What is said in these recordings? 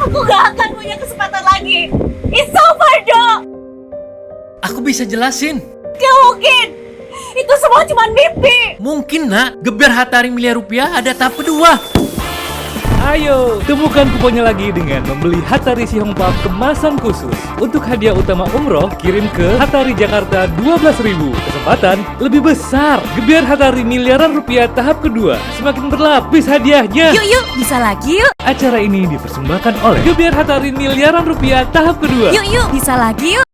Aku gak akan punya kesempatan lagi. It's over, Dok. Aku bisa jelasin. Gak mungkin. Itu semua cuma mimpi. Mungkin nak, geber Hatari miliar rupiah ada tahap kedua. Ayo, temukan kuponnya lagi dengan membeli Hatari Si Hong Pap kemasan khusus. Untuk hadiah utama umroh, kirim ke Hatari Jakarta 12.000. Kesempatan lebih besar. Gebiar Hatari miliaran rupiah tahap kedua. Semakin berlapis hadiahnya. Yuk, bisa lagi yuk. Acara ini dipersembahkan oleh Gebiar Hatari miliaran rupiah tahap kedua. Yuk, bisa lagi yuk.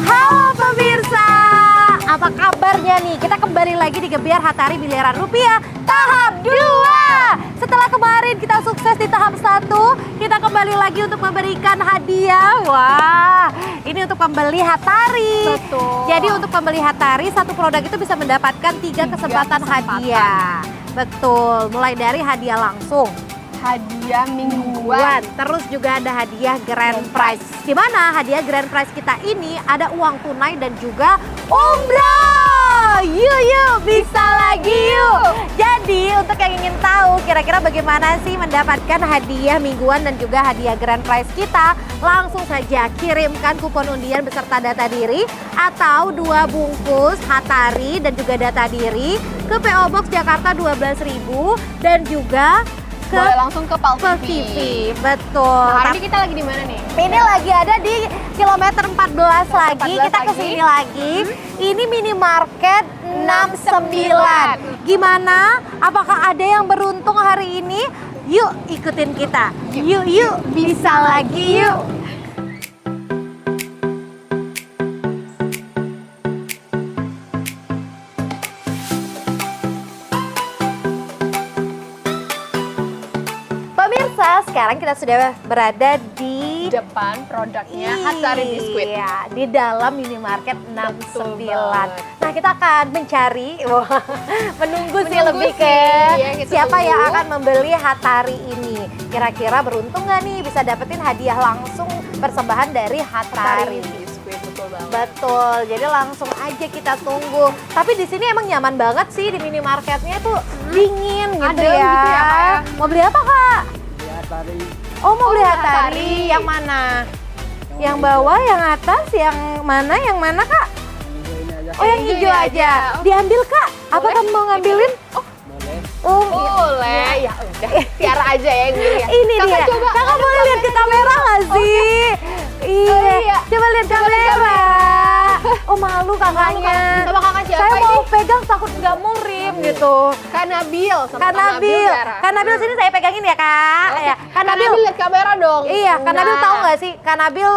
Halo pemirsa, apa kabarnya nih? Kita kembali lagi di Gebiar Hatari miliaran rupiah tahap 2. Setelah kemarin kita sukses di tahap 1, kita kembali lagi untuk memberikan hadiah. Wah, ini untuk pembeli Hatari. Betul. Jadi untuk pembeli Hatari, satu produk itu bisa mendapatkan 3 kesempatan hadiah. Betul, mulai dari hadiah langsung, Hadiah mingguan. terus juga ada hadiah grand prize. Di mana hadiah grand prize kita ini ada uang tunai dan juga umroh. Yuk, bisa lagi yuk. Jadi untuk yang ingin tahu kira-kira bagaimana sih mendapatkan hadiah mingguan dan juga hadiah grand prize kita, langsung saja kirimkan kupon undian beserta data diri atau 2 bungkus Hatari dan juga data diri ke PO Box Jakarta 12.000 dan juga ke Boleh langsung ke Pal Pal TV. TV. Betul. Hari ini kita lagi di mana nih? Ini lagi ada di kilometer 14 lagi. 14 Kita lagi. kesini lagi. Ini minimarket 69. Gimana? Apakah ada yang beruntung hari ini? Yuk ikutin kita. Yuk, bisa lagi yuk. Pemirsa, sekarang kita sudah berada di Depan produknya Hatari Biskuit. Iya, di dalam minimarket Betul 69. banget. Nah, kita akan mencari, menunggu sih Menunggu lebih sih, ke iya, kita siapa tunggu. yang akan membeli Hatari ini. Kira-kira beruntung nggak nih bisa dapetin hadiah langsung persembahan dari Hatari Hatari. Biskuit, betul banget. Betul, jadi langsung aja kita tunggu. Tapi di sini emang nyaman banget sih di minimarketnya tuh dingin gitu Adem ya. gitu ya, Kak, ya. Mau beli apa Kak? Oh mau beli Hatari. Hatari. Yang mana? Yang bawah, yang atas, yang mana? Yang mana Kak? Oh yang hijau aja. Oh. Diambil Kak. Apa Boleh? kamu mau ngambilin? Oh, Boleh, ya udah. Tiara aja ya yang beli ya. ini Kakak dia. coba. Kakak boleh lihat ke kamera nggak sih? Iya. iya. Coba lihat kamera. Oh malu kakaknya. Sama kakak siapa Saya ini? mau pegang takut nggak murim gitu. Kak Nabil sama Kak Nabil. Tiara. Kak Nabil sini saya pegangin ya Kak. Oke. Ya. Kak Nabil lihat kamera dong. Iya, Kak Nabil Nah. tahu nggak sih? Kak Nabil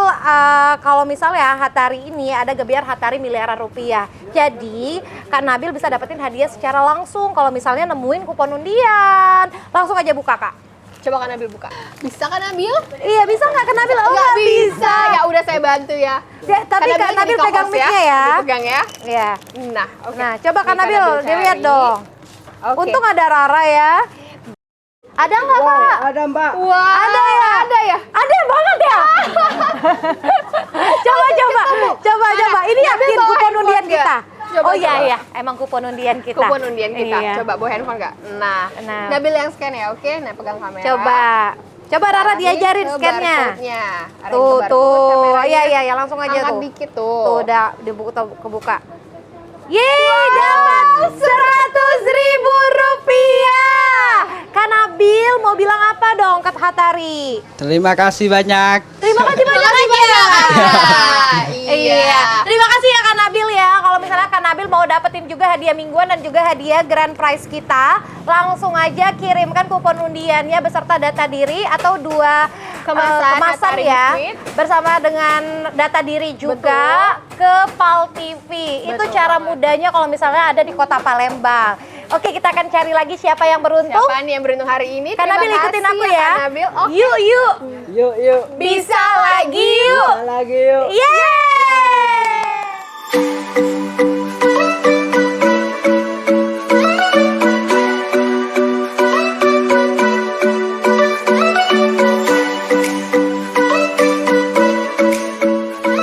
kalau misalnya Hatari ini ada gebiar Hatari miliaran rupiah. Jadi Kak Nabil bisa dapetin hadiah secara langsung kalau misalnya nemuin kupon undian. Langsung aja buka Kak. Coba Kak Nabil buka. Bisa Kak Nabil? Iya bisa nggak Kak Nabil? Oh Nggak bisa. Ya udah saya bantu ya. Ya, tapi Kak jadi Nabil co-host pegang mic-nya ya. Pegang ya. Iya. Nah, oke. Nah, coba Kak Ini Nabil dilihat cari. dong. Oke. Untung ada Rara ya. Ada nggak Kak? Ada Mbak. Wah, Ada ya? Ada ya? Ada banget ya? coba. Ini Nabil yakin bawa kupon handphone undian nggak? kita. Coba, Oh iya coba. iya, emang kupon undian kita. Kupon undian kita. Iya. Coba bawa handphone nggak? Nah, Nah. Nabil yang scan ya, oke? Nah, pegang kamera. Coba Rara Arahin diajarin ke scan-nya. barcode-nya. Arahin ke Tuh, barcode kameranya. Iya, langsung aja Angkat tuh. dikit tuh. Tuh udah kebuka. Yeay, dapat 100.000 rupiah. Kak Nabil mau bilang apa dong ke Hatari? Terima kasih banyak. Terima kasih banyak aja. Iya. Terima kasih ya Kak Nabil ya. Kalau misalnya Kak Nabil mau dapetin juga hadiah mingguan dan juga hadiah grand prize kita, langsung aja kirimkan kupon undiannya beserta data diri atau 2 Kemasan Hatari ya. Biskuit. Bersama dengan data diri juga ke Pal TV. Itu Betul cara banget. mudahnya kalau misalnya ada di Kota Palembang. Oke, kita akan cari lagi siapa yang beruntung. Siapa nih yang beruntung hari ini? Kak Terima Nabil ikutin kasih aku ya. Kak Nabil. Oke. Yuk. Yuk. Bisa lagi yuk. Bisa lagi yuk. Yeay!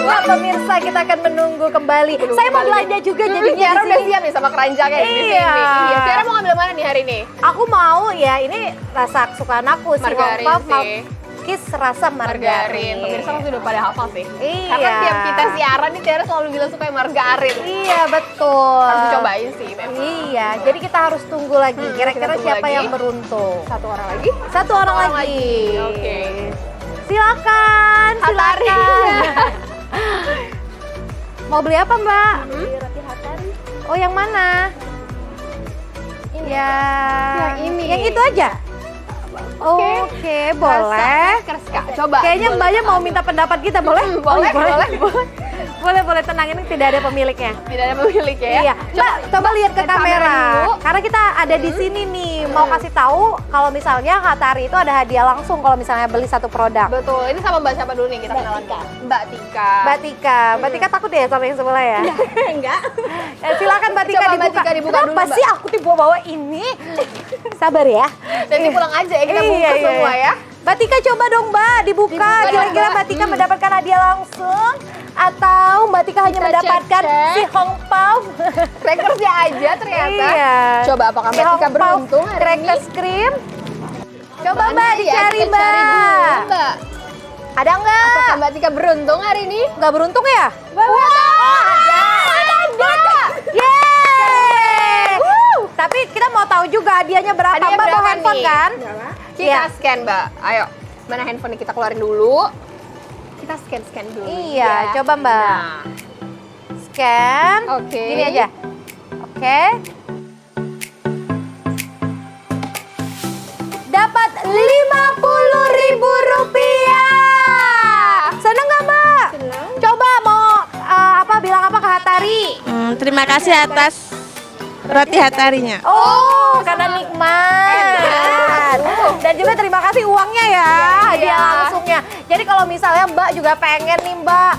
Wah pemirsa, kita akan menunggu kembali menunggu Saya mau kembali. belanja juga jadinya Tiara di udah sini. siap nih sama keranjangnya di sini. Iya. Iya, Tiara mau ngambil mana nih hari ini? Aku mau ya ini rasa kesukaan aku si Margarin Hongpao mau sih. kiss rasa margarin. Pemirsa pasti udah pada hafal sih. Iya. Karena tiap kita siaran nih Tiara selalu bilang suka yang margarin. Iya betul. Harus dicobain sih memang. Iya, jadi kita harus tunggu lagi. Kira-kira kita tunggu siapa lagi. yang beruntung? Satu orang lagi? Satu orang lagi. Oke. Silakan, Hatari. silakan. Mau beli apa, Mbak? Roti Hatari. Oh, yang mana? Yang ini. Yang itu aja. Oke, boleh. Crackers, Kak. Coba. Kayaknya boleh Mbaknya tahu. mau minta pendapat kita, boleh? Boleh, Oh, boleh. Boleh, tenang, ini tidak ada pemiliknya. Tidak ada pemiliknya ya. Iya, Mbak, coba lihat ke lihat kamera kamera. dulu. Karena kita ada di sini nih, mau kasih tahu kalau misalnya Hatari itu ada hadiah langsung kalau misalnya beli satu produk. Betul. Ini sama Mbak siapa dulu nih kita kenalan? Mbak Tika. Mbak Tika takut ya sama yang sebelah ya? Enggak. Silakan Mbak Tika Coba Mbak dibuka. Tika dibuka Kenapa dulu, Mbak. sih aku dibawa ini? Sabar ya. Nanti pulang aja ya kita bungkus semua ya. Mbak Tika coba dong Mbak dibuka. Dibuka dong, Kira-kira Mbak. Mbak Tika mendapatkan hadiah langsung atau Mbak Tika hanya Kita mendapatkan cek-cek. si Hongpao? Crackersnya aja ternyata. Iya. Coba apakah Si Mbak Tika Hongpao beruntung hari ini? Crackers cream. Coba Mana Mbak ya? dicari Kita cari dulu, Mbak. Mbak. Ada nggak? Apakah Mbak Tika beruntung hari ini? Nggak beruntung ya? Wow, Ada. Yeay. Tapi kita mau tahu juga hadiahnya berapa. Hadiahnya Mbak bawa berapa handphone nih? kan? Kita Iya. scan, Mbak. Ayo. Mana handphone kita keluarin dulu. Kita scan dulu. Iya, ya. coba, Mbak. Nah, Scan. Oke. Gini aja. Oke. Dapat Rp50.000. Seneng nggak Mbak? Senang. Coba mau bilang apa ke Hatari? Terima kasih atas roti hatarinya. Oh, karena nikmat. Dan juga terima kasih uangnya ya, hadiah langsungnya. Jadi kalau misalnya Mbak juga pengen nih Mbak,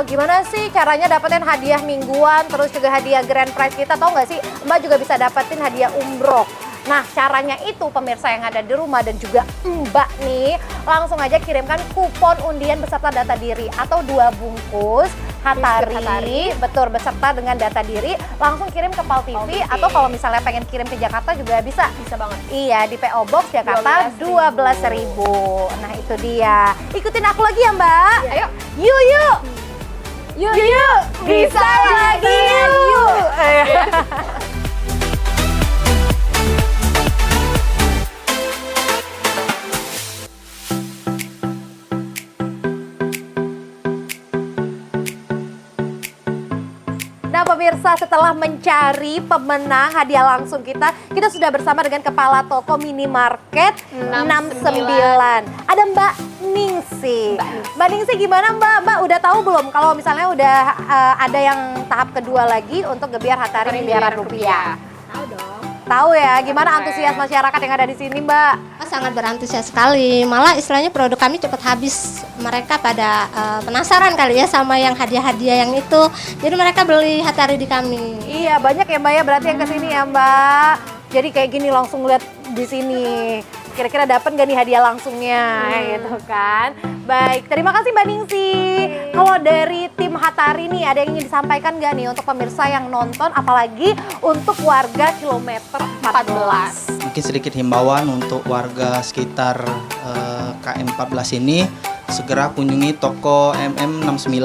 gimana sih caranya dapetin hadiah mingguan, terus juga hadiah grand prize kita, tau nggak sih? Mbak juga bisa dapetin hadiah umroh. Nah, caranya itu pemirsa yang ada di rumah dan juga Mbak nih, langsung aja kirimkan kupon undian beserta data diri atau 2 bungkus Hatari, betul, beserta dengan data diri, langsung kirim ke PAL TV atau kalau misalnya pengen kirim ke Jakarta juga bisa. Bisa banget. Iya, di PO Box Jakarta 12.000. Nah, itu dia. Ikutin aku lagi ya, Mbak. Ayo. Yuk. Yuk. Bisa lagi yuk. Nah pemirsa, setelah mencari pemenang hadiah langsung kita sudah bersama dengan Kepala Toko Minimarket 69. Ada Mbak Ningsi. Mbak Ningsi gimana Mbak? Mbak udah tahu belum kalau misalnya udah ada yang tahap kedua lagi untuk Gebiar Hatari miliaran rupiah? Tahu dong. Tahu ya, gimana antusias masyarakat yang ada di sini Mbak? Sangat berantusias sekali. Malah istilahnya produk kami cepat habis. Mereka pada penasaran kali ya sama yang hadiah-hadiah yang itu. Jadi mereka beli Hatari di kami. Iya, banyak ya Mbak ya, berarti yang kesini ya Mbak. Jadi kayak gini langsung lihat di sini. Kira-kira dapat nggak nih hadiah langsungnya, gitu kan? Baik, terima kasih Mbak Ningsi. Kalau dari tim Hatari nih, ada yang ingin disampaikan nggak nih untuk pemirsa yang nonton, apalagi untuk warga kilometer 14? Mungkin sedikit himbauan untuk warga sekitar KM 14 ini, segera kunjungi toko MM69,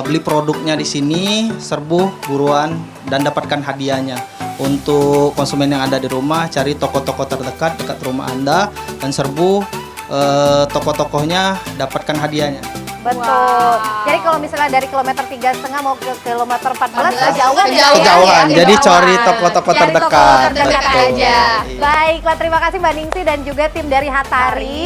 beli produknya di sini, serbu buruan dan dapatkan hadiahnya. Untuk konsumen yang ada di rumah, cari toko-toko terdekat dekat rumah Anda dan serbu toko-tokohnya, dapatkan hadiahnya. Betul. Wow. Jadi kalau misalnya dari kilometer 3,5 mau ke kilometer 14, 14, kejauhan ya? kejauhan. Kejauhan, ya, jadi kejauhan. cari toko-toko Cari terdekat. toko terdekat Betul. aja. Iya. Baiklah, terima kasih Mbak Ningsi dan juga tim dari Hatari.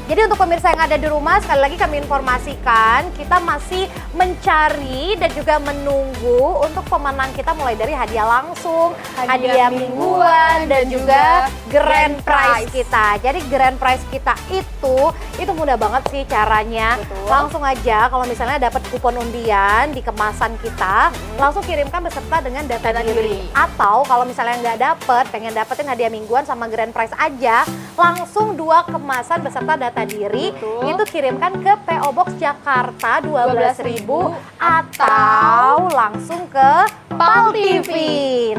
Jadi untuk pemirsa yang ada di rumah, sekali lagi kami informasikan, kita masih mencari dan juga menunggu untuk pemenang kita mulai dari hadiah langsung, hadiah mingguan, dan juga grand prize kita. Jadi grand prize kita itu mudah banget sih caranya. Betul. Langsung aja kalau misalnya dapat kupon undian di kemasan kita, langsung kirimkan beserta dengan data diri. Atau kalau misalnya nggak dapet, pengen dapetin hadiah mingguan sama grand prize aja, langsung 2 kemasan beserta data data diri, Betul. itu kirimkan ke PO Box Jakarta 12.000 atau langsung ke PAL TV.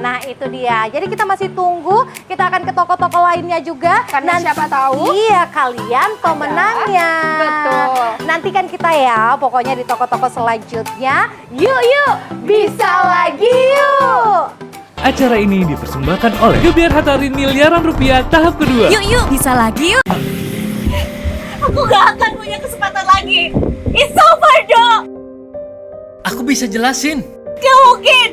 Nah, itu dia. Jadi kita masih tunggu, kita akan ke toko-toko lainnya juga. Karena siapa tahu Iya, kalian pemenangnya. Betul. Nantikan kita ya, pokoknya di toko-toko selanjutnya. Yuk, bisa lagi yuk. Acara ini dipersembahkan oleh Gebiar Hatari Miliaran Rupiah tahap kedua. Yuk, bisa lagi yuk. Aku gak akan punya kesempatan lagi. It's over, Dok. Aku bisa jelasin. Gak mungkin.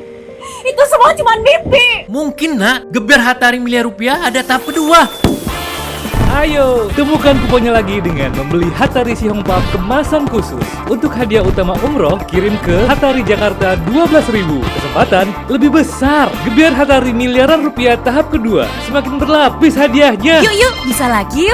Itu semua cuma mimpi. Mungkin nak, Geber Hatari Miliar Rupiah ada tahap kedua. Ayo, temukan kuponnya lagi dengan membeli Hatari Sihongpap kemasan khusus. Untuk hadiah utama umroh, kirim ke Hatari Jakarta 12.000. Kesempatan lebih besar. Gebiar Hatari Miliaran Rupiah tahap kedua. Semakin berlapis hadiahnya. Yuk, bisa lagi yuk.